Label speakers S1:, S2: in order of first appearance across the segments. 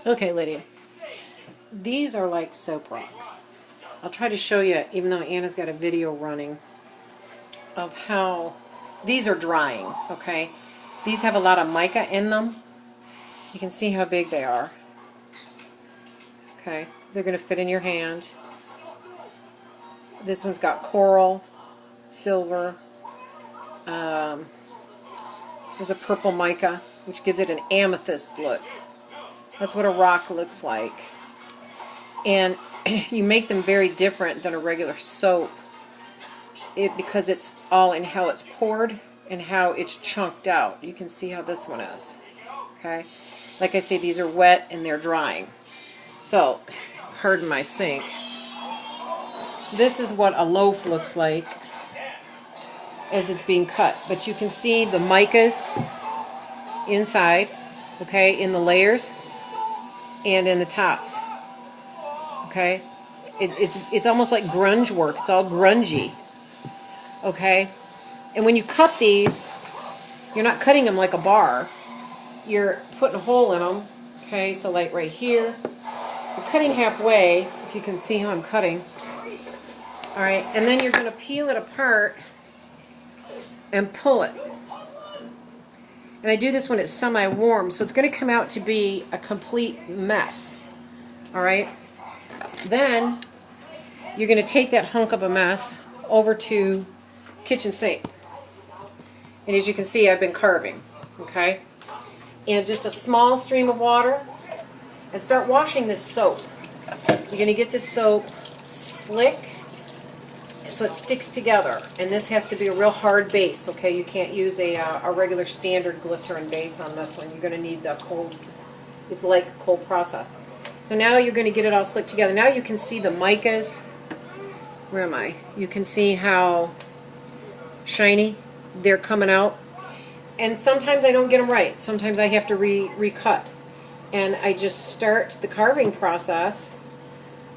S1: Okay, Lydia. These are like soap rocks. I'll try to show you, even though Anna's got a video running, of how these are drying, okay? These have a lot of mica in them. You can see how big they are. Okay, they're going to fit in your hand. This one's got coral, silver. There's a purple mica, which gives it an amethyst look. That's what a rock looks like. And you make them very different than a regular soap because it's all in how it's poured and how it's chunked out. You can see how this one is. Okay? Like I say, these are wet and they're drying. So, pardon my sink. This is what a loaf looks like as it's being cut. But you can see the micas inside, okay, in the layers and in the tops. Okay? It's almost like grunge work. It's all grungy. Okay? And when you cut these, you're not cutting them like a bar. You're putting a hole in them. Okay? So like right here. I'm cutting halfway, if you can see how I'm cutting. Alright? And then you're going to peel it apart and pull it. And I do this when it's semi-warm, so it's going to come out to be a complete mess. Alright? Then you're going to take that hunk of a mess over to kitchen sink. And as you can see, I've been carving. Okay? And just a small stream of water, and start washing this soap. You're going to get this soap slick so it sticks together. And this has to be a real hard base, okay? You can't use a regular standard glycerin base on this one. You're going to need the cold, it's like a cold process. So now you're going to get it all slick together. Now you can see the micas. Where am I? You can see how shiny they're coming out. And sometimes I don't get them right. Sometimes I have to recut. And I just start the carving process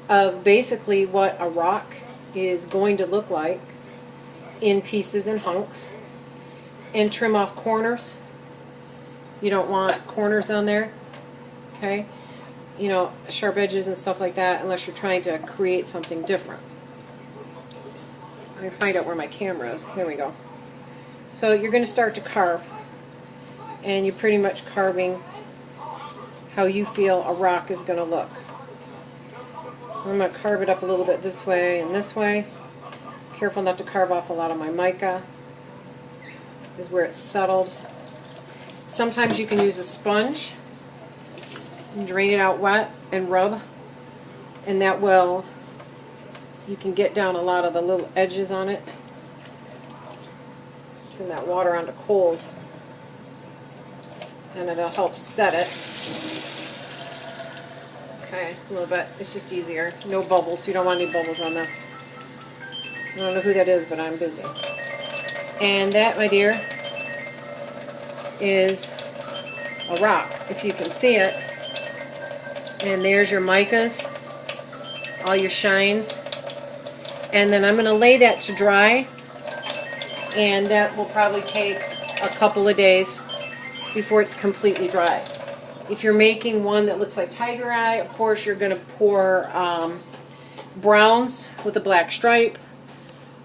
S1: of basically what a rock is going to look like in pieces and hunks, and trim off corners. You don't want corners on there, okay? You know, sharp edges and stuff like that, unless you're trying to create something different. I'm going to find out where my camera is. There we go. So you're going to start to carve, and you're pretty much carving how you feel a rock is going to look. I'm going to carve it up a little bit this way and this way. Careful not to carve off a lot of my mica. This is where it's settled. Sometimes you can use a sponge and drain it out wet and rub, and that will, you can get down a lot of the little edges on it. Turn that water onto cold, and it'll help set it. Okay, a little bit. It's just easier. No bubbles. You don't want any bubbles on this. I don't know who that is, but I'm busy. And that, my dear, is a rock, if you can see it. And there's your micas, all your shines. And then I'm going to lay that to dry, and that will probably take a couple of days before it's completely dry. If you're making one that looks like tiger eye, of course you're going to pour browns with a black stripe,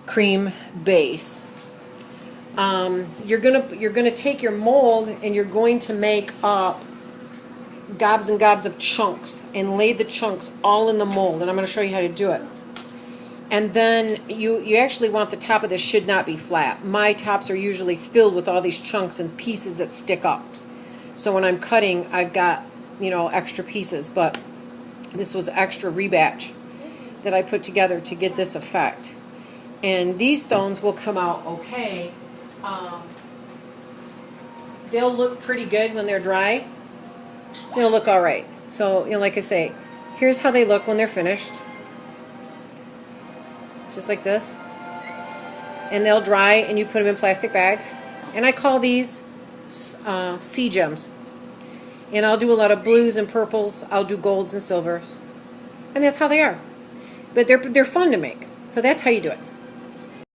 S1: cream base. You're gonna take your mold and you're going to make up gobs and gobs of chunks and lay the chunks all in the mold, and I'm going to show you how to do it. And then you actually want the top of this should not be flat. My tops are usually filled with all these chunks and pieces that stick up. So when I'm cutting, I've got, you know, extra pieces, but this was extra rebatch that I put together to get this effect. And these stones will come out okay. They'll look pretty good when they're dry. They'll look all right. So, you know, like I say, here's how they look when they're finished. Just like this. And they'll dry, and you put them in plastic bags. And I call these sea gems. And I'll do a lot of blues and purples. I'll do golds and silvers. And that's how they are. But they're fun to make. So that's how you do it.